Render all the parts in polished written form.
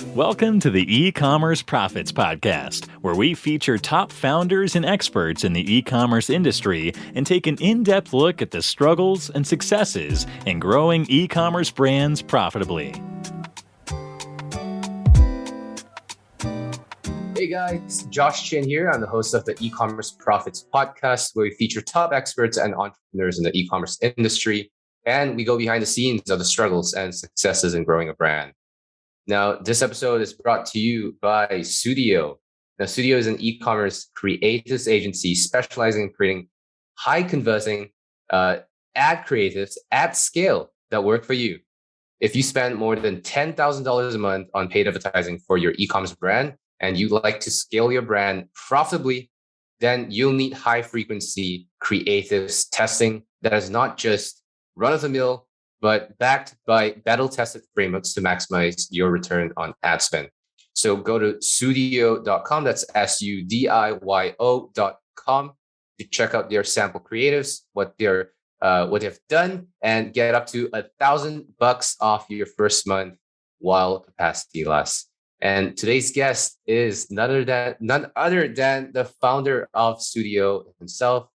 Welcome to the E-commerce Profits Podcast, where we feature top founders and experts in the e-commerce industry and take an in-depth look at the struggles and successes in growing e-commerce brands profitably. Hey guys, Josh Chin here. I'm the host of the E-commerce Profits Podcast, where we feature top experts and entrepreneurs in the e-commerce industry, and we go behind the scenes of the struggles and successes in growing a brand. Now, this episode is brought to you by Sudiyo. Now, Sudiyo is an e-commerce creatives agency specializing in creating high-converting ad creatives at scale that work for you. If you spend more than $10,000 a month on paid advertising for your e-commerce brand and you'd like to scale your brand profitably, then you'll need high-frequency creatives testing that is not just run-of-the-mill, but backed by battle-tested frameworks to maximize your return on ad spend. So go to sudiyo.com, that's sudiyo.com, to check out their sample creatives, what they've done, and get up to $1,000 off your first month while capacity lasts. And today's guest is none other than the founder of Sudiyo himself,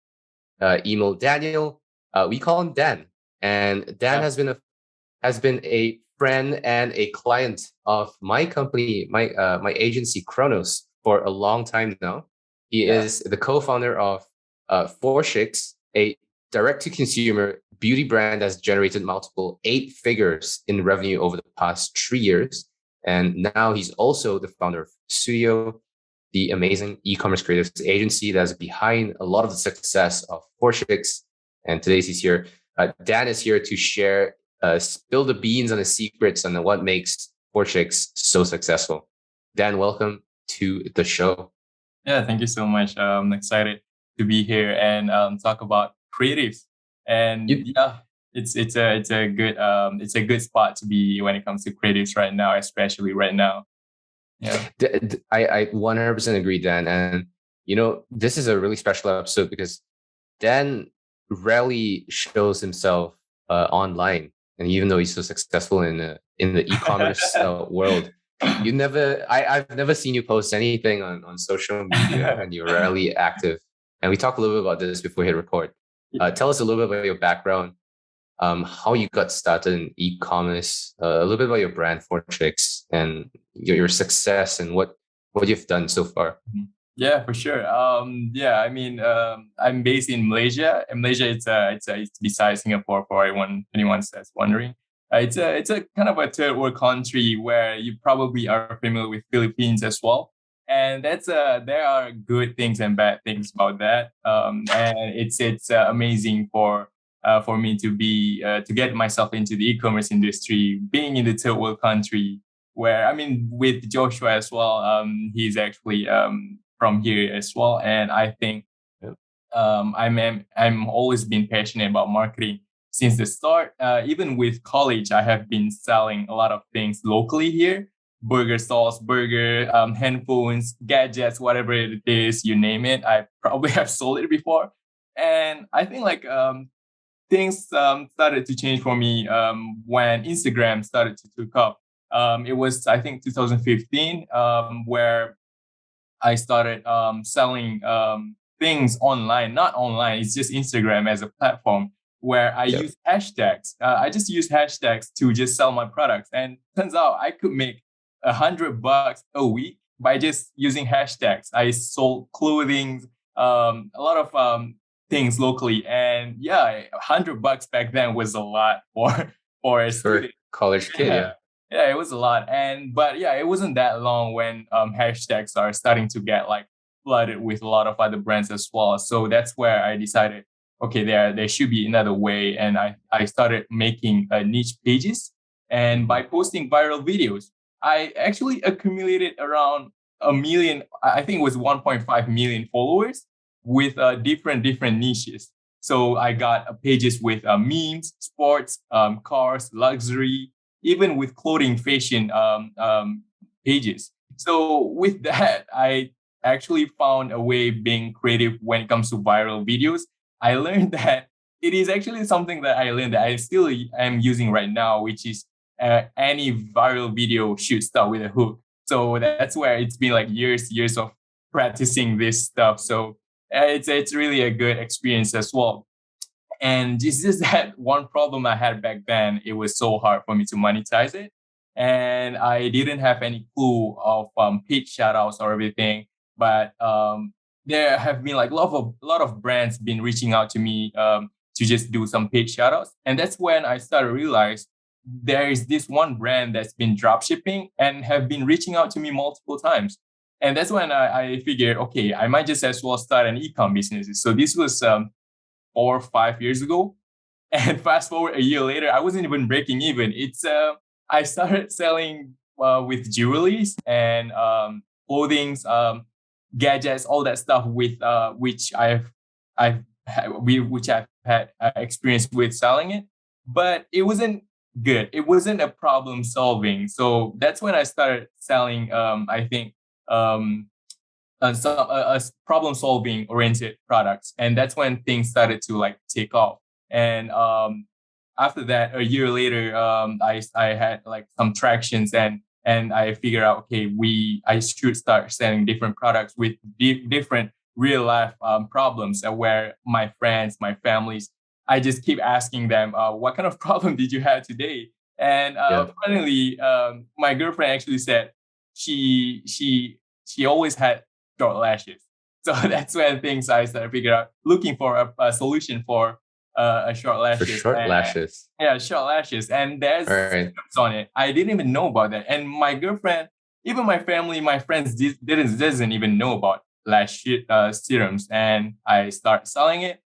Eymel Daniel. We call him Dan. And Dan has been a friend and a client of my company, my agency Chronos, for a long time now. He is the co-founder of ForChics, a direct-to-consumer beauty brand that's generated multiple 8 figures in revenue over the past 3 years. And now he's also the founder of Sudiyo, the amazing e-commerce creative agency that's behind a lot of the success of ForChics. And today he's here. Dan is here to share, spill the beans on the secrets on what makes ForChics so successful. Dan, welcome to the show. Yeah, thank you so much. I'm excited to be here and talk about creatives. And it's a good spot to be when it comes to creatives right now, especially right now. Yeah, I 100% agree, Dan. And this is a really special episode because Dan rarely shows himself online, and even though he's so successful in the e-commerce world, I've never seen you post anything on social media, and you're rarely active. And we talked a little bit about this before we hit record. Tell us a little bit about your background, how you got started in e-commerce, a little bit about your brand ForChics, and your success and what you've done so far. Yeah, for sure. I'm based in Malaysia. In Malaysia, it's besides Singapore for anyone that's wondering. It's a kind of a third world country where you probably are familiar with Philippines as well. And there are good things and bad things about that. And it's amazing for me to get myself into the e-commerce industry, being in the third world country where, with Joshua as well. He's actually from here as well, and I think I'm always been passionate about marketing since the start. Even with college, I have been selling a lot of things locally here: burger stalls, handphones, gadgets, whatever it is, you name it. I probably have sold it before, and I think things started to change for me when Instagram started to take up. It was, I think, 2015, where I started selling things online, not online. It's just Instagram as a platform where I use hashtags. I just use hashtags to just sell my products. And turns out I could make $100 a week by just using hashtags. I sold clothing, a lot of things locally. And $100 back then was a lot for a student. College kid, Yeah, it was a lot. But it wasn't that long when hashtags are starting to get flooded with a lot of other brands as well. So that's where I decided, okay, there should be another way. And I started making niche pages. And by posting viral videos, I actually accumulated around 1 million, I think it was 1.5 million followers with different niches. So I got pages with memes, sports, cars, luxury, even with clothing, fashion pages. So with that, I actually found a way being creative when it comes to viral videos. I learned that it is actually something that I learned that I still am using right now, which is any viral video should start with a hook. So that's where it's been like years of practicing this stuff. So it's really a good experience as well. And it's just that one problem I had back then, it was so hard for me to monetize it. And I didn't have any clue of paid shoutouts or everything. But there have been like a lot of brands been reaching out to me to just do some paid shoutouts. And that's when I started to realize there is this one brand that's been drop shipping and have been reaching out to me multiple times. And that's when I figured, okay, I might just as well start an e-com business. So this was 4 or 5 years ago. And fast forward a year later, I wasn't even breaking even. I started selling with jewelries and clothing, gadgets, all that stuff with which I've had experience with selling it, but it wasn't good. It wasn't a problem solving. So that's when I started selling. I think problem solving oriented products, and that's when things started to like take off. And after that, a year later, I had like some tractions and I figured out, okay, I should start selling different products with different real life problems where my friends, my families, I just keep asking them, what kind of problem did you have today? And finally, my girlfriend actually said she always had short lashes. So that's when things I started figuring out, looking for a solution for a short lashes. For short lashes. Yeah, short lashes. And there's symptoms on it. I didn't even know about that. And my girlfriend, even my family, my friends doesn't even know about lash serums. And I started selling it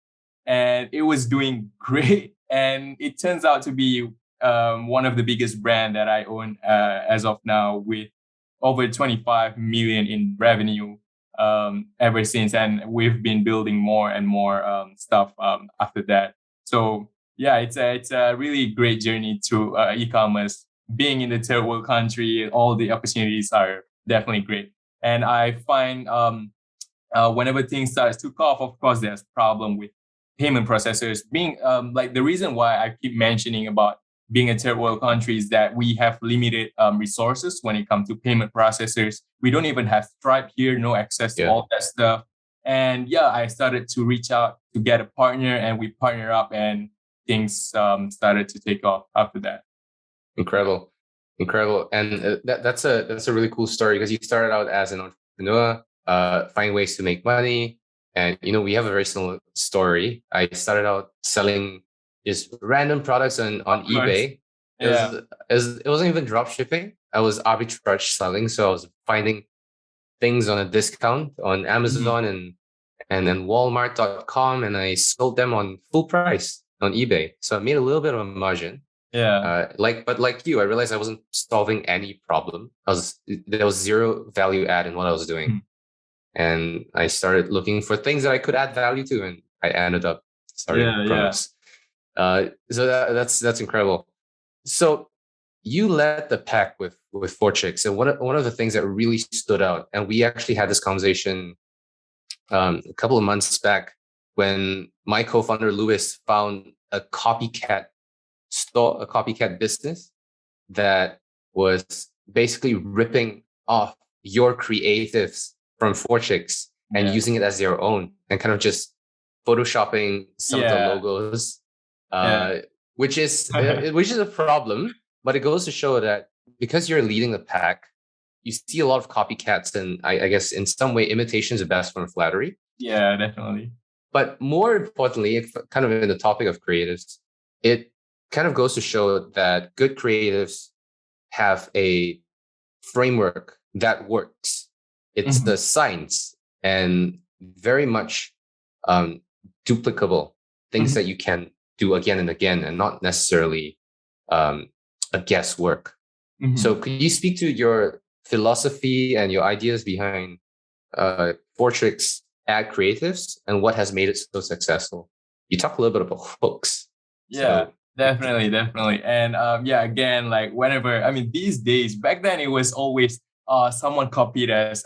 and it was doing great. And it turns out to be one of the biggest brand that I own as of now, with over 25 million in revenue ever since. And we've been building more and more stuff after that. So yeah, it's a really great journey to e-commerce. Being in the third world country, all the opportunities are definitely great. And I find whenever things start to took off, of course, there's problem with payment processors. Being like the reason why I keep mentioning about being a third world country is that we have limited resources when it comes to payment processors. We don't even have Stripe here, no access to all that stuff. And yeah, I started to reach out to get a partner, and we partner up, and things started to take off after that. Incredible. And that's a really cool story, because you started out as an entrepreneur, finding ways to make money. And, we have a very similar story. I started out selling just random products on eBay. It wasn't even drop shipping. I was arbitrage selling. So I was finding things on a discount on Amazon and then Walmart.com, and I sold them on full price on eBay. So I made a little bit of a margin. Yeah. But like you, I realized I wasn't solving any problem. There was zero value add in what I was doing. And I started looking for things that I could add value to, and I ended up starting Chronos. So that's incredible. So you led the pack with ForChics, and one of the things that really stood out, and we actually had this conversation a couple of months back when my co-founder Louis found a copycat store, a copycat business that was basically ripping off your creatives from ForChics and using it as their own, and kind of just photoshopping some of the logos, which is a problem. But it goes to show that because you're leading the pack, you see a lot of copycats, and I guess in some way imitation is the best form of flattery. Yeah, definitely. But more importantly, kind of in the topic of creatives, it kind of goes to show that good creatives have a framework that works. It's the science, and very much duplicable things that you can do again and again, and not necessarily a guesswork. So could you speak to your philosophy and your ideas behind ForChics ad creatives and what has made it so successful? You talk a little bit about hooks. Yeah, definitely. And again, like whenever, these days, back then it was always someone copied us.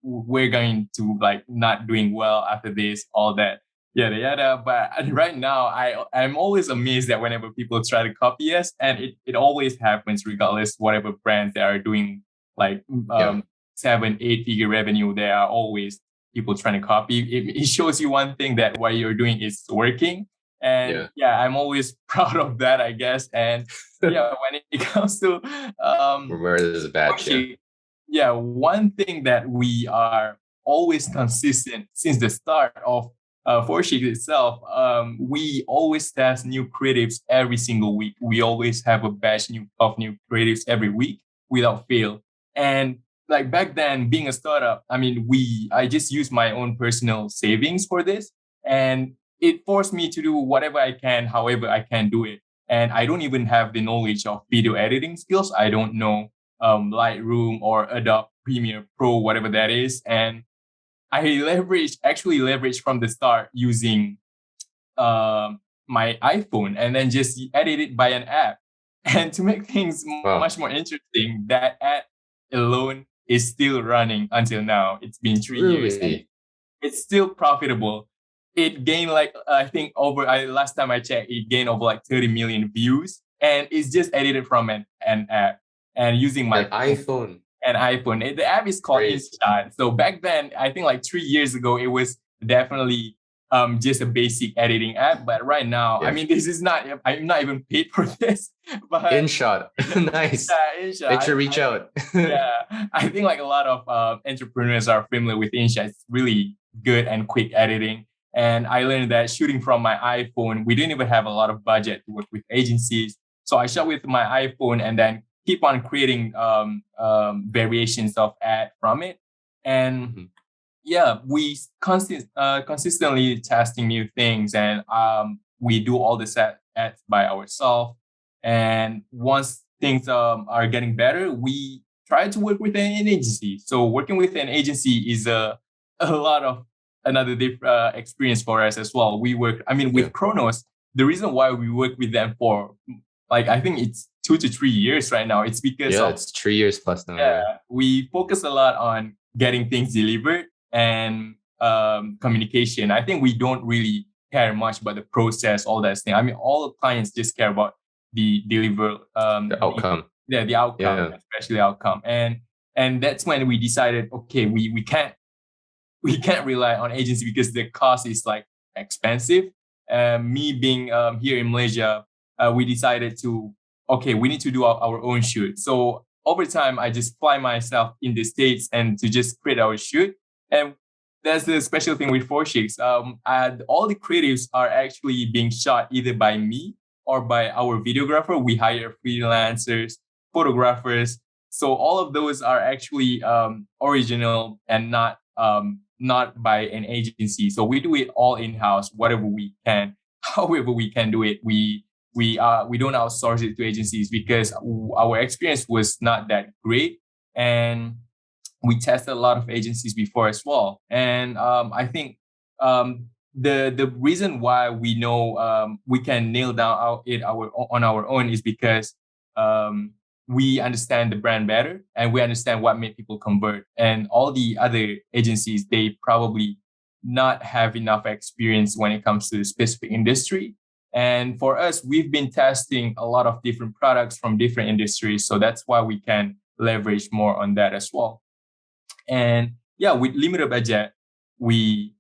We're going to like not doing well after this, all that. yada yada. But right now, I'm always amazed that whenever people try to copy us, and it always happens regardless whatever brands they are doing, like Yeah. 7-8 figure revenue. There are always people trying to copy. It shows you one thing, that what you're doing is working. And I'm always proud of that, I guess. And when it comes to Remember, this is a batch. one thing that we are always consistent since the start of ForChics itself, we always test new creatives every single week. We always have a batch of new creatives every week without fail. And like back then, being a startup, I just used my own personal savings for this, and it forced me to do whatever I can, however I can do it. And I don't even have the knowledge of video editing skills. I don't know Lightroom or Adobe Premiere Pro, whatever that is. And I actually leveraged from the start using my iPhone, and then just edit it by an app. And to make things much more interesting, that app alone is still running until now. It's been 3 years. And it's still profitable. It gained I think last time I checked, it gained over 30 million views, and it's just edited from an app and using my iPhone. The app is called InShot. So back then, I think 3 years ago, it was definitely just a basic editing app. But right now, this is not, I'm not even paid for this. But InShot. Nice. InShot. Make sure to reach out. I think a lot of entrepreneurs are familiar with InShot. It's really good and quick editing. And I learned that shooting from my iPhone, we didn't even have a lot of budget to work with agencies. So I shot with my iPhone and then keep on creating variations of ad from it. And we consistently testing new things, and we do all the set ads by ourselves. And once things are getting better, we try to work with an agency. So working with an agency is a lot of another experience for us as well. We work, with Chronos. The reason why we work with them for I think it's 2 to 3 years right now. It's because it's 3 years plus now. We focus a lot on getting things delivered and communication. I think we don't really care much about the process, all that thing. All the clients just care about the deliver the outcome. The outcome, especially the outcome. And that's when we decided, okay, we can't rely on agency because the cost is expensive. Me being here in Malaysia, we decided we need to do our own shoot. So over time, I just fly myself in the States and to just create our shoot. And that's the special thing with ForChics. All the creatives are actually being shot either by me or by our videographer. We hire freelancers, photographers. So all of those are actually original and not by an agency. So we do it all in-house, whatever we can, however we can do it. We don't outsource it to agencies because our experience was not that great. And we tested a lot of agencies before as well. And I think the reason why we know we can nail down on our own is because we understand the brand better and we understand what made people convert. And all the other agencies, they probably not have enough experience when it comes to the specific industry. And for us, we've been testing a lot of different products from different industries. So that's why we can leverage more on that as well. And with limited budget, we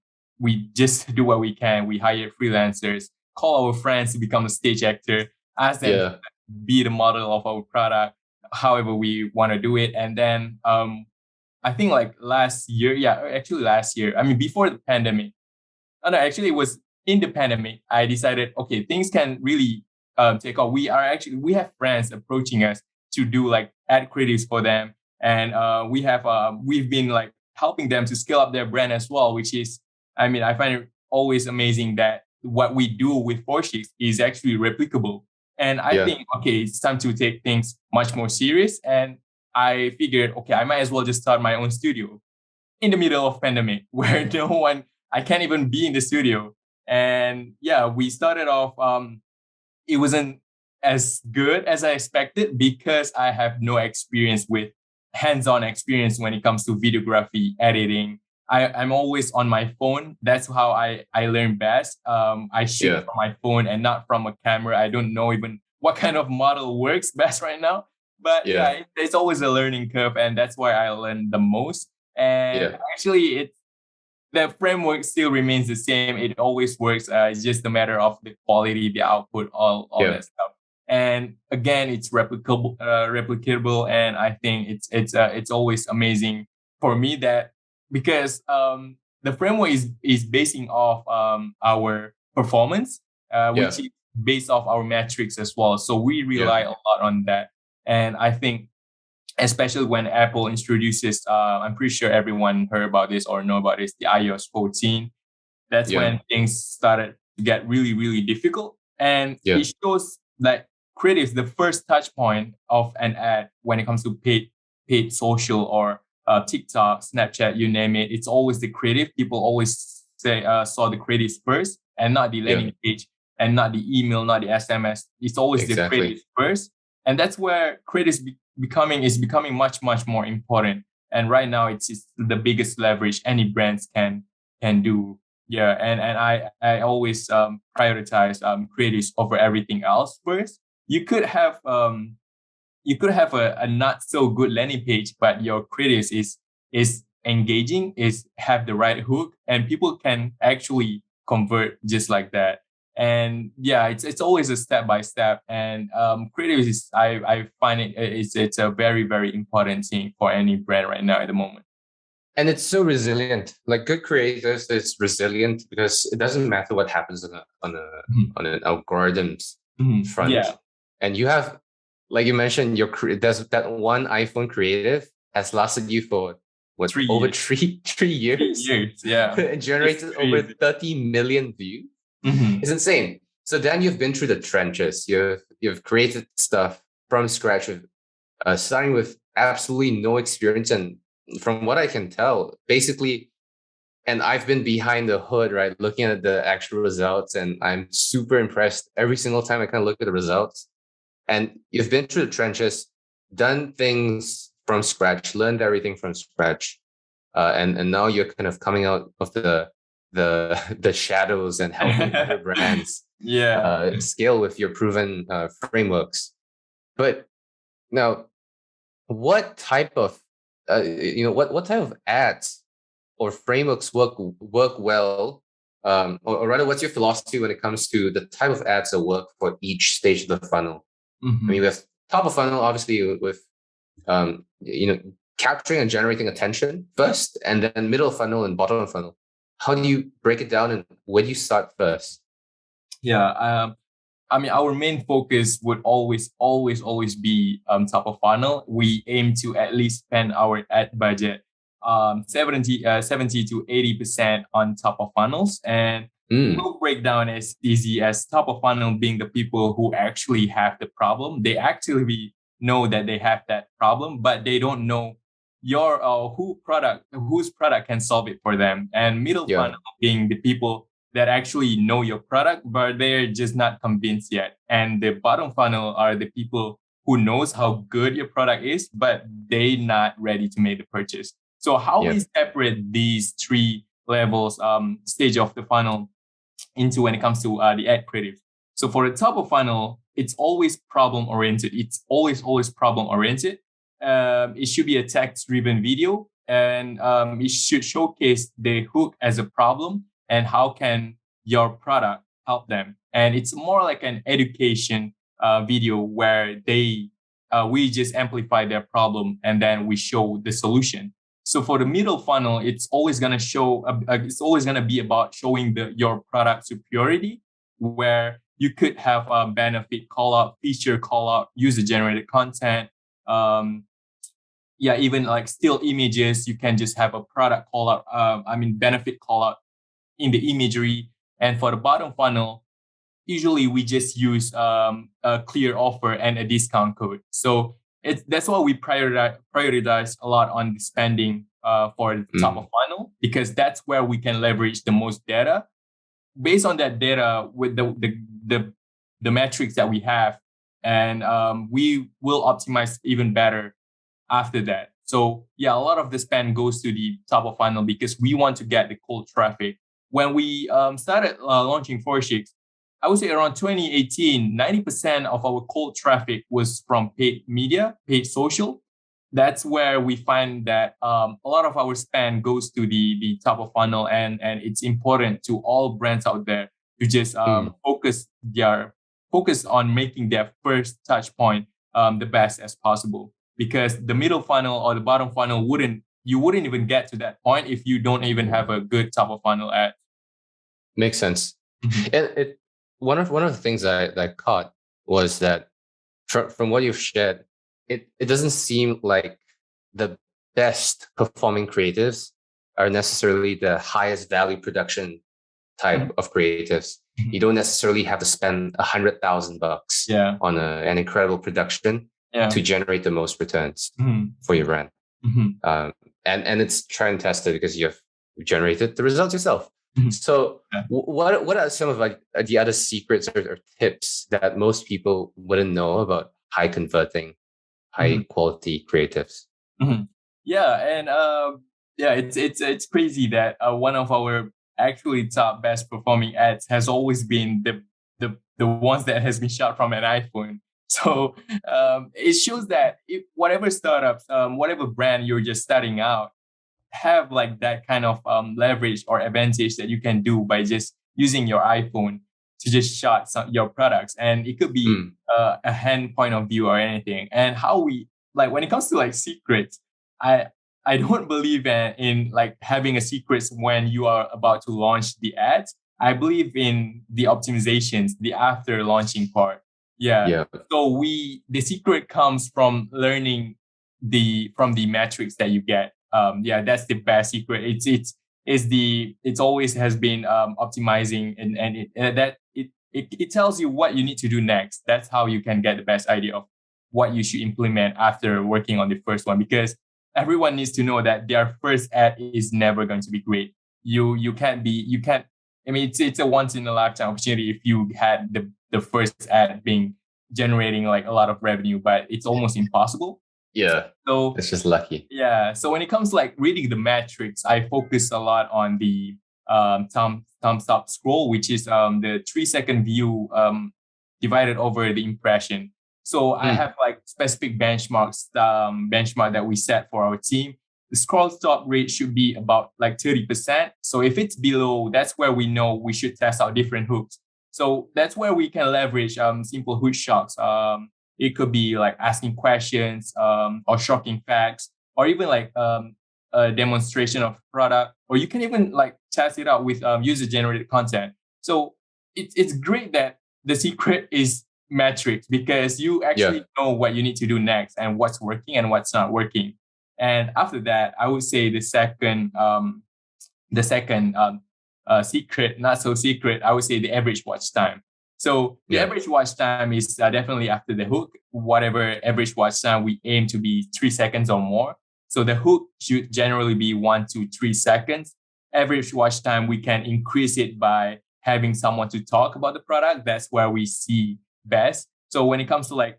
just do what we can. We hire freelancers, call our friends to become a stage actor, ask them to be the model of our product, however we want to do it. And then I think last year, before the pandemic, it was in the pandemic, I decided, okay, things can really take off. We have friends approaching us to do ad creatives for them. And we've been helping them to scale up their brand as well, which is, I find it always amazing that what we do with ForChics is actually replicable. And I think, okay, it's time to take things much more serious. And I figured, okay, I might as well just start my own studio in the middle of pandemic where I can't even be in the studio. And we started off, it wasn't as good as I expected because I have no hands-on experience when it comes to videography, editing, I'm always on my phone. That's how I learn best. I shoot from my phone and not from a camera. I don't know even what kind of model works best right now. But it's always a learning curve, and that's why I learn the most. And actually, the framework still remains the same. It always works. It's just a matter of the quality, the output, all that stuff. And again, it's replicable, and I think it's always amazing for me that because the framework is basing off our performance, which is based off our metrics as well. So we rely a lot on that, and I think especially when Apple introduces, I'm pretty sure everyone heard about this or know about this, the iOS 14. That's when things started to get really, really difficult. And it shows that creative, the first touch point of an ad when it comes to paid social or TikTok, Snapchat, you name it, it's always the creative. People always say saw the creatives first and not the landing page and not the email, not the SMS. It's always the creatives first. And that's where creatives becoming much, much more important. And right now it's the biggest leverage any brands can do. Yeah. And I always prioritize creatives over everything else first. You could have a not so good landing page, but your creatives is engaging, is have the right hook, and people can actually convert just like that. And it's always a step by step. And creatives is I find it's a very, very important thing for any brand right now at the moment. And it's so resilient. Like good creators is resilient because it doesn't matter what happens on an algorithms front. Yeah. And you have, like you mentioned, there's that one iPhone creative has lasted you for what, 3 over years. 3 years? 3 years, yeah. It generated over 30 million views. It's insane. So then you've been through the trenches. You've created stuff from scratch, starting with absolutely no experience. And from what I can tell, basically, and I've been behind the hood, right, looking at the actual results, and I'm super impressed every single time I kind of look at the results. And you've been through the trenches, done things from scratch, learned everything from scratch, and now you're kind of coming out of the shadows and helping other brands scale with your proven frameworks. But now, what type of what type of ads or frameworks work well, or rather, what's your philosophy when it comes to the type of ads that work for each stage of the funnel? I mean, we have top of funnel, obviously, with capturing and generating attention first, and then middle funnel and bottom of funnel. How do you break it down, and where do you start first? Yeah, I mean, our main focus would always be top of funnel. We aim to at least spend our ad budget 70 to 80% on top of funnels, and we'll break down as easy as top of funnel being the people who actually have the problem. They actually know that they have that problem, but they don't know whose product can solve it for them. And middle funnel being the people that actually know your product, but they're just not convinced yet. And the bottom funnel are the people who knows how good your product is, but they're not ready to make the purchase. So how we separate these three levels, stage of the funnel into when it comes to the ad creative. So for the top of funnel, it's always problem oriented. It's always problem oriented. It should be a text-driven video, and it should showcase the hook as a problem and how can your product help them. And it's more like an education video where we just amplify their problem and then we show the solution. So for the middle funnel, it's always going to it's always going to be about showing your product superiority, where you could have a benefit call out, feature call out, user generated content. Even like still images, you can just have a product call out, benefit call out in the imagery. And for the bottom funnel, usually we just use a clear offer and a discount code. So that's why we prioritize a lot on the spending for the top of funnel, because that's where we can leverage the most data. Based on that data, with the metrics that we have, and we will optimize even better after that. So yeah, a lot of the spend goes to the top of funnel because we want to get the cold traffic. When we started launching ForChics, I would say around 2018, 90% of our cold traffic was from paid media, paid social. That's where we find that a lot of our spend goes to the top of funnel, and it's important to all brands out there to just focus on making their first touch point the best as possible, because the middle funnel or the bottom funnel wouldn't even get to that point if you don't even have a good top of funnel ad. Makes sense. Mhm. And one of the things that I caught was that from what you've shared, it doesn't seem like the best performing creatives are necessarily the highest value production type Mhm. of creatives. Mhm. You don't necessarily have to spend $100,000 Yeah. on an incredible production Yeah. to generate the most returns Mhm. for your brand. Mhm. And it's tried and tested because you've generated the results yourself. Mhm. So Yeah. what are some of like the other secrets or tips that most people wouldn't know about high converting, high quality creatives? Mhm. Yeah, and yeah, it's crazy that one of our actually top best performing ads has always been the ones that has been shot from an iPhone. So it shows that if whatever startups, whatever brand you're just starting out, have like that kind of leverage or advantage that you can do by just using your iPhone to just shot your products, and it could be a hand point of view or anything. And how we like when it comes to like secrets, I I don't believe in like having a secrets when you are about to launch the ads. I believe in the optimizations, the after launching part. Yeah. Yeah. So the secret comes from learning from the metrics that you get. Yeah, that's the best secret. It's always has been optimizing, and it tells you what you need to do next. That's how you can get the best idea of what you should implement after working on the first one, because everyone needs to know that their first ad is never going to be great. You can't. I mean, it's a once in a lifetime opportunity if you had the first ad being generating like a lot of revenue, but it's almost impossible. Yeah. So It's just lucky. yeah, so when it comes to like reading the metrics, I focus a lot on the thumbs up scroll, which is the 3 second view divided over the impression. So I have like specific benchmark that we set for our team. The scroll stop rate should be about like 30%. So if it's below, that's where we know we should test out different hooks. So that's where we can leverage simple hook shots. It could be like asking questions or shocking facts, or even like a demonstration of product, or you can even like test it out with user generated content. So it's great that the secret is metrics, because you actually know what you need to do next and what's working and what's not working. And after that, I would say the second secret, not so secret, I would say the average watch time. So the average watch time is definitely after the hook. Whatever average watch time, we aim to be 3 seconds or more. So the hook should generally be 1 to 3 seconds. Average watch time, we can increase it by having someone to talk about the product. That's where we see best. So when it comes to like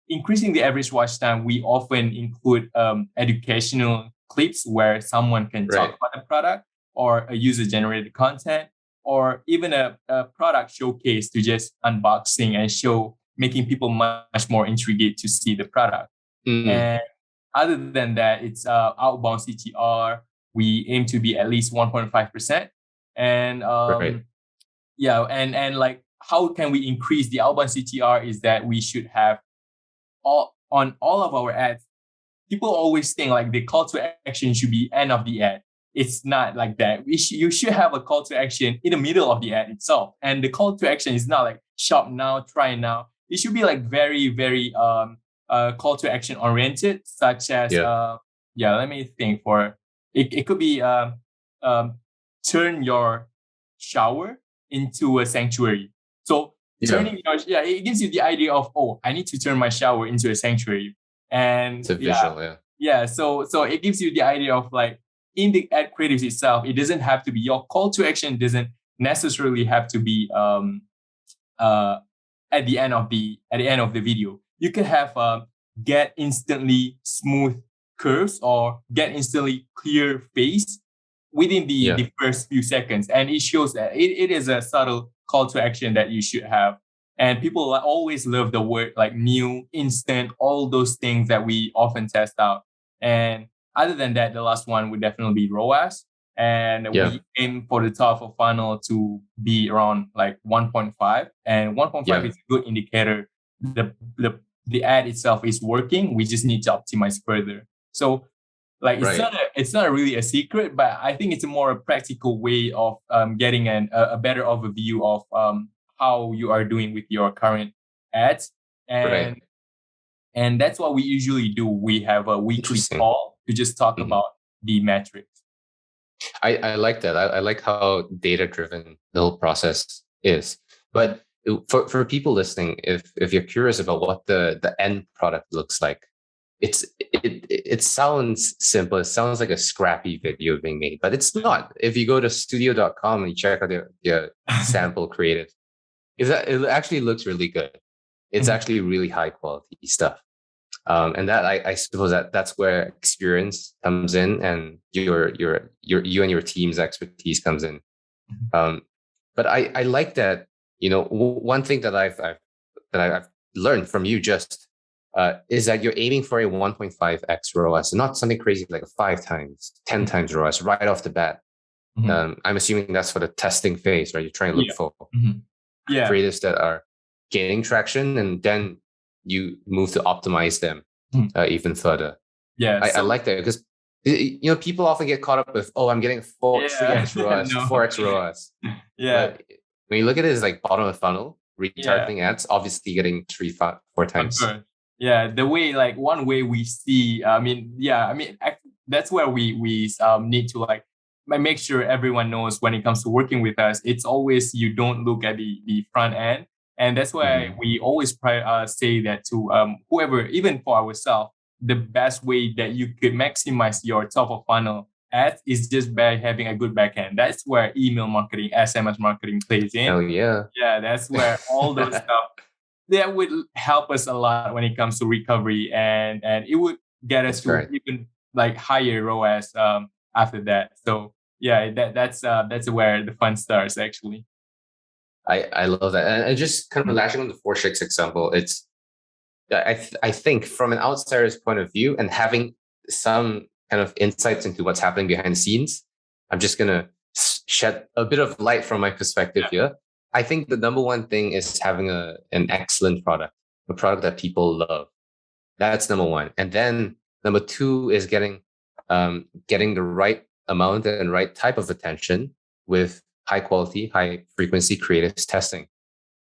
increasing the average watch time, we often include educational clips where someone can talk about the product, or a user generated content, or even a product showcase to just unboxing and show, making people much more intrigued to see the product. And other than that, it's outbound CTR. We aim to be at least 1.5%. And yeah, and like how can we increase the outbound CTR is that we should have on all of our ads. People always think like the call to action should be end of the ad. It's not like that. You should have a call to action in the middle of the ad itself. And the call to action is not like shop now, try now. It should be like very, very call to action oriented, such as let me think for it could be turn your shower into a sanctuary. So turning your it gives you the idea of, oh, I need to turn my shower into a sanctuary. And it's a visual, so it gives you the idea of like in the ad creatives itself, it doesn't have to be your call to action doesn't necessarily have to be at the end of the video. You can have get instantly smooth curves or get instantly clear face within the first few seconds. And it shows that it is a subtle call to action that you should have. And people always love the word like new, instant, all those things that we often test out. And other than that, the last one would definitely be ROAS. And we aim for the top of funnel to be around like 1.5. And 1.5 is a good indicator the ad itself is working. We just need to optimize further. So like it's not really a secret, but I think it's a more practical way of getting a better overview of how you are doing with your current ads. And that's what we usually do. We have a weekly call to just talk about the metrics. I like that. I like how data-driven the whole process is. But for people listening, if you're curious about what the end product looks like, it sounds simple. It sounds like a scrappy video being made, but it's not. If you go to studio.com and you check out the sample creative, it actually looks really good. It's actually really high quality stuff. And that I suppose that's where experience comes in, and you and your team's expertise comes in. But I like that. One thing that I've learned from you is that you're aiming for a 1.5x ROAS, not something crazy like a 5 times, 10 times ROAS right off the bat. I'm assuming that's for the testing phase, right? You're trying to look for creatives that are gaining traction, and then you move to optimize them even further. I like that because people often get caught up with, I'm getting 3x ROAS, 4x ROAS. But when you look at it as like bottom of funnel retargeting ads, obviously getting 3-4 times. The way, like one way we see, that's where we need to like make sure everyone knows when it comes to working with us. It's always you don't look at the front end. And that's why we always say that to whoever, even for ourselves, the best way that you could maximize your top of funnel ads is just by having a good backend. That's where email marketing, SMS marketing plays in. Oh yeah. Yeah, that's where all those stuff that would help us a lot when it comes to recovery, and it would get us to even like higher ROAS after that. So yeah, that's where the fun starts actually. I love that. And just kind of lashing on the ForChics example, I think from an outsider's point of view and having some kind of insights into what's happening behind the scenes, I'm just going to shed a bit of light from my perspective here. I think the number one thing is having an excellent product, a product that people love. That's number one. And then number two is getting the right amount and right type of attention with high quality, high frequency creatives testing.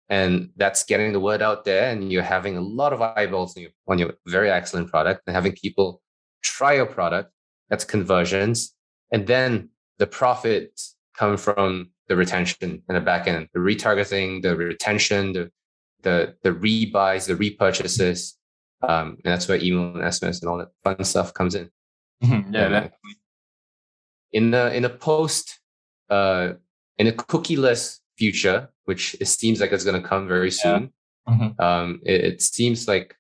And that's getting the word out there, and you're having a lot of eyeballs on your very excellent product, and having people try your product. That's conversions. And then the profits come from the retention and the back end, the retargeting, the retention, the rebuys, the repurchases. And that's where email and SMS and all that fun stuff comes in. Definitely. In a cookieless future, which it seems like it's going to come very soon, it seems like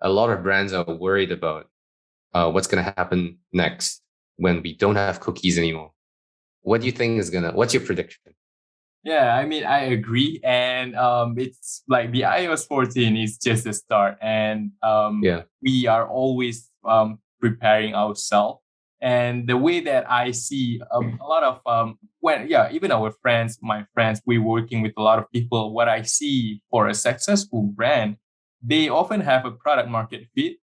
a lot of brands are worried about what's going to happen next when we don't have cookies anymore. What do you think what's your prediction? Yeah, I mean, I agree. And it's like the iOS 14 is just a start. And we are always preparing ourselves. And the way that I see a lot of, even our friends, my friends, we're working with a lot of people. What I see for a successful brand, they often have a product market fit.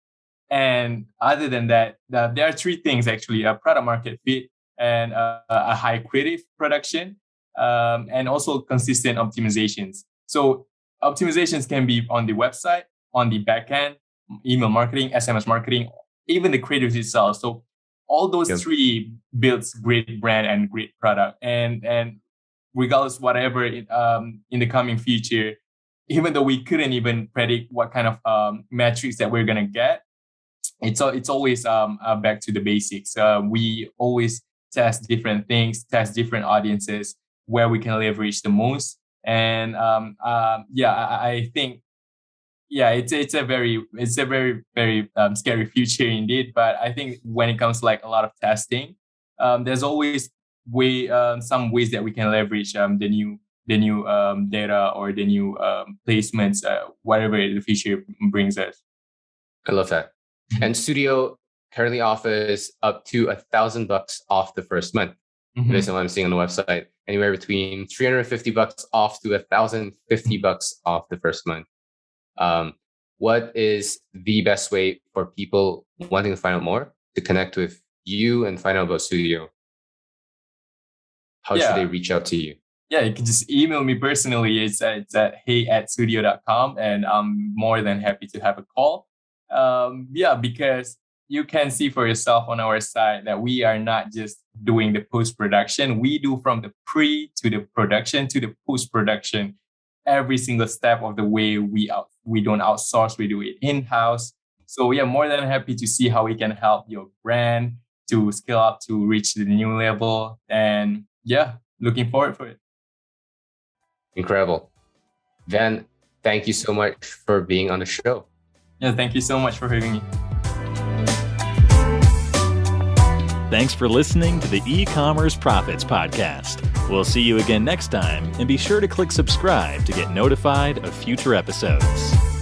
And other than that, there are 3 things actually: a product market fit, and a high creative production, and also consistent optimizations. So optimizations can be on the website, on the backend, email marketing, SMS marketing, even the creatives itself. So all those 3 builds great brand and great product. And regardless whatever in the coming future, even though we couldn't even predict what kind of metrics that we're gonna get, it's always back to the basics. We always test different things, test different audiences where we can leverage the most. And I think yeah, it's a very scary future indeed. But I think when it comes to like a lot of testing, there's always some ways that we can leverage the new data or the new placements, whatever the future brings us. I love that. And Sudiyo currently offers up to $1,000 off the first month. Based on what I'm seeing on the website, anywhere between $350 off to $1,050 off the first month. What is the best way for people wanting to find out more to connect with you and find out about Sudiyo? How should they reach out to you? Yeah, you can just email me personally. It's at hey@sudiyo.com, and I'm more than happy to have a call. Because you can see for yourself on our side that we are not just doing the post-production. We do from the pre to the production to the post-production. Every single step of the way, we don't outsource, we do it in-house. So we are more than happy to see how we can help your brand to scale up to reach the new level. And looking forward for it. Incredible. Then thank you so much for being on the show. Yeah, thank you so much for having me. Thanks for listening to the E-commerce Profits Podcast. We'll see you again next time, and be sure to click subscribe to get notified of future episodes.